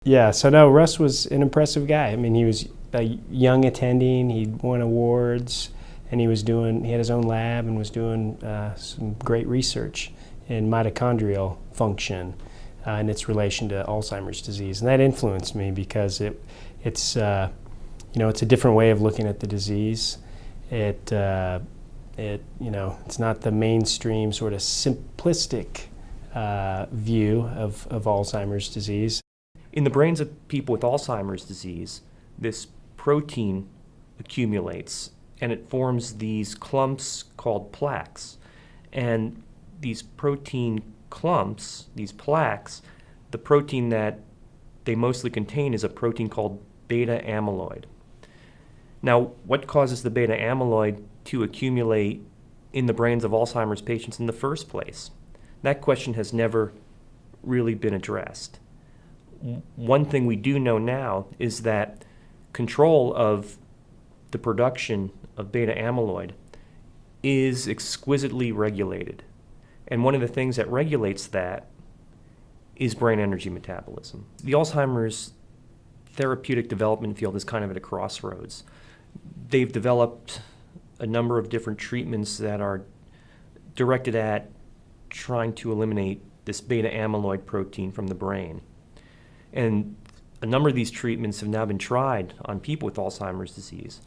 Yeah, so no, Russ was an impressive guy. I mean, he was a young attending, he'd won awards, and he had his own lab and was doing some great research in mitochondrial function and its relation to Alzheimer's disease. And that influenced me because it's a different way of looking at the disease. It's not the mainstream sort of simplistic view of Alzheimer's disease. In the brains of people with Alzheimer's disease, this protein accumulates and it forms these clumps called plaques. And these protein clumps, these plaques, the protein that they mostly contain is a protein called beta amyloid. Now, what causes the beta amyloid to accumulate in the brains of Alzheimer's patients in the first place? That question has never really been addressed. One thing we do know now is that control of the production of beta amyloid is exquisitely regulated. And one of the things that regulates that is brain energy metabolism. The Alzheimer's therapeutic development field is kind of at a crossroads. They've developed a number of different treatments that are directed at trying to eliminate this beta amyloid protein from the brain. And a number of these treatments have now been tried on people with Alzheimer's disease,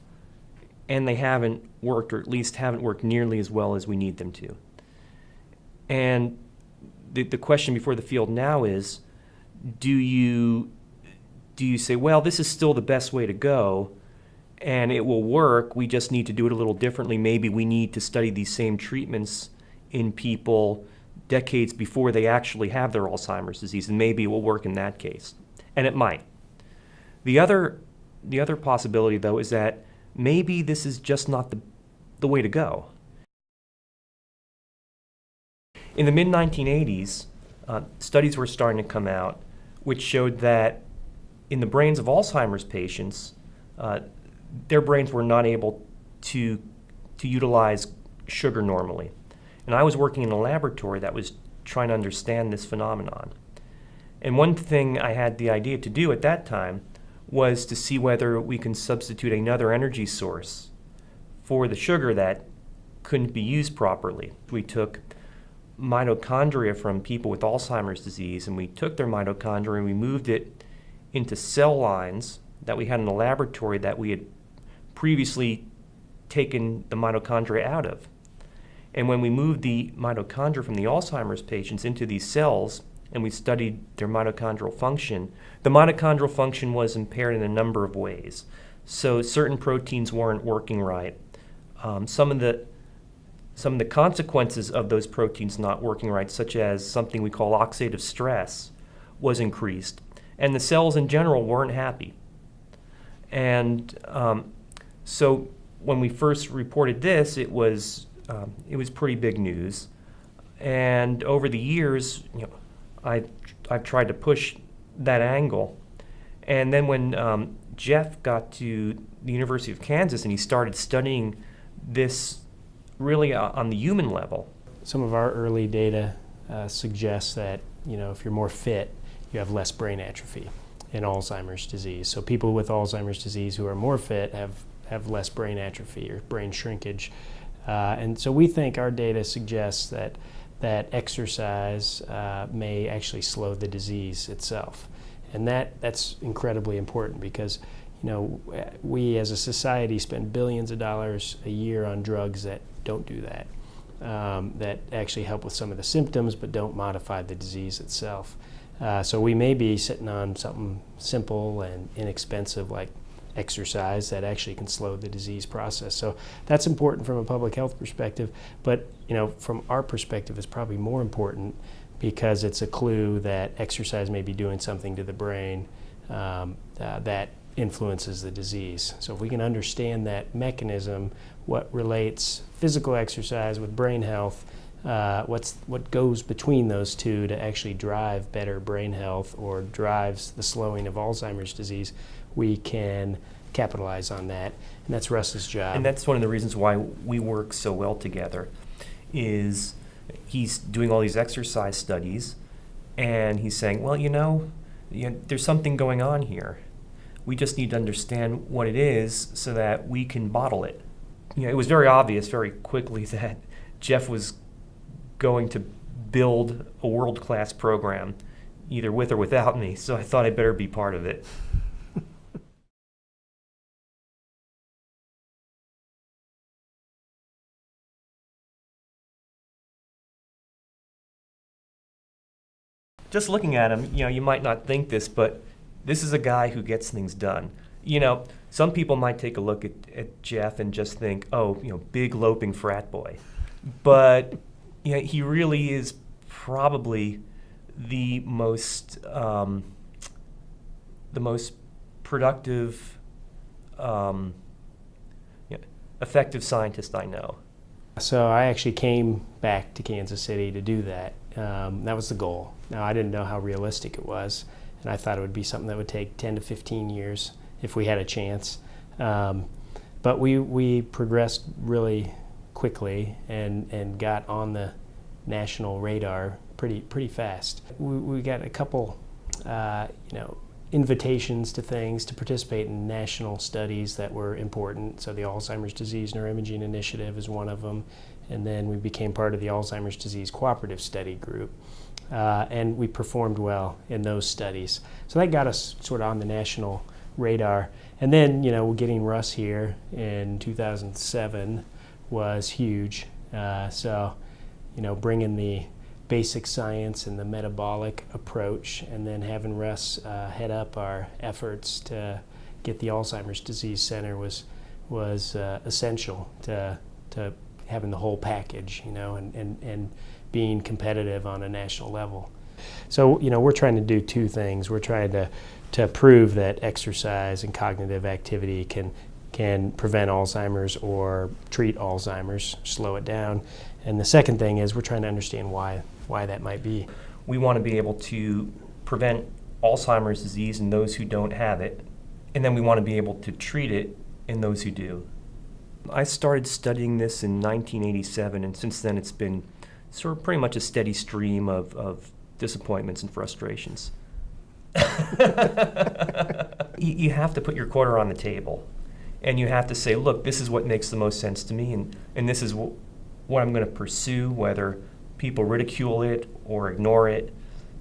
and they haven't worked, or at least haven't worked nearly as well as we need them to. And the question before the field now is, do you say, well, this is still the best way to go, and it will work, we just need to do it a little differently. Maybe we need to study these same treatments in people decades before they actually have their Alzheimer's disease, and maybe it will work in that case. And it might. The other possibility, though, is that maybe this is just not the way to go. In the mid-1980s, studies were starting to come out which showed that in the brains of Alzheimer's patients, their brains were not able to utilize sugar normally. And I was working in a laboratory that was trying to understand this phenomenon. And one thing I had the idea to do at that time was to see whether we can substitute another energy source for the sugar that couldn't be used properly. We took mitochondria from people with Alzheimer's disease, and we took their mitochondria and we moved it into cell lines that we had in the laboratory that we had previously taken the mitochondria out of. And when we moved the mitochondria from the Alzheimer's patients into these cells and we studied their mitochondrial function, the mitochondrial function was impaired in a number of ways. So certain proteins weren't working right. Some of the consequences of those proteins not working right, such as something we call oxidative stress, was increased. And the cells in general weren't happy. And so when we first reported this, it was pretty big news. And over the years, I've tried to push that angle. And then when Jeff got to the University of Kansas and he started studying this really on the human level. Some of our early data suggests that, if you're more fit, you have less brain atrophy in Alzheimer's disease. So people with Alzheimer's disease who are more fit have less brain atrophy or brain shrinkage. And so we think our data suggests that exercise may actually slow the disease itself. And that's incredibly important because we as a society spend billions of dollars a year on drugs that don't do that, that actually help with some of the symptoms but don't modify the disease itself. So we may be sitting on something simple and inexpensive like exercise that actually can slow the disease process. So that's important from a public health perspective, but from our perspective it's probably more important because it's a clue that exercise may be doing something to the brain that influences the disease. So if we can understand that mechanism, what relates physical exercise with brain health, what goes between those two to actually drive better brain health or drives the slowing of Alzheimer's disease, we can capitalize on that. And that's Russ's job. And that's one of the reasons why we work so well together, is he's doing all these exercise studies and he's saying, well, There's something going on here. We just need to understand what it is so that we can bottle it. It was very obvious very quickly that Jeff was going to build a world-class program, either with or without me, so I thought I'd better be part of it. Just looking at him, you might not think this, but this is a guy who gets things done. Some people might take a look at Jeff and just think, oh, big loping frat boy. But he really is probably the most productive, effective scientist I know. So I actually came back to Kansas City to do that. That was the goal. Now, I didn't know how realistic it was, and I thought it would be something that would take 10 to 15 years if we had a chance. But we progressed really quickly and got on the national radar pretty fast. We got a couple invitations to things to participate in national studies that were important. So the Alzheimer's Disease Neuroimaging Initiative is one of them. And then we became part of the Alzheimer's Disease Cooperative Study Group. And we performed well in those studies. So that got us sort of on the national radar. And then, getting Russ here in 2007 was huge. So, bringing the basic science and the metabolic approach, and then having Russ head up our efforts to get the Alzheimer's Disease Center was essential to having the whole package, and being competitive on a national level. So, we're trying to do two things. We're trying to prove that exercise and cognitive activity can prevent Alzheimer's or treat Alzheimer's, slow it down. And the second thing is we're trying to understand why that might be. We want to be able to prevent Alzheimer's disease in those who don't have it, and then we want to be able to treat it in those who do. I started studying this in 1987, and since then it's been sort of pretty much a steady stream of disappointments and frustrations. You have to put your quarter on the table, and you have to say, look, this is what makes the most sense to me, and this is what I'm going to pursue, whether people ridicule it or ignore it.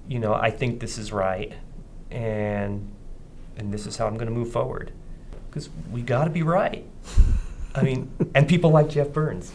I think this is right, and this is how I'm going to move forward, because we got to be right. And people like Jeff Burns.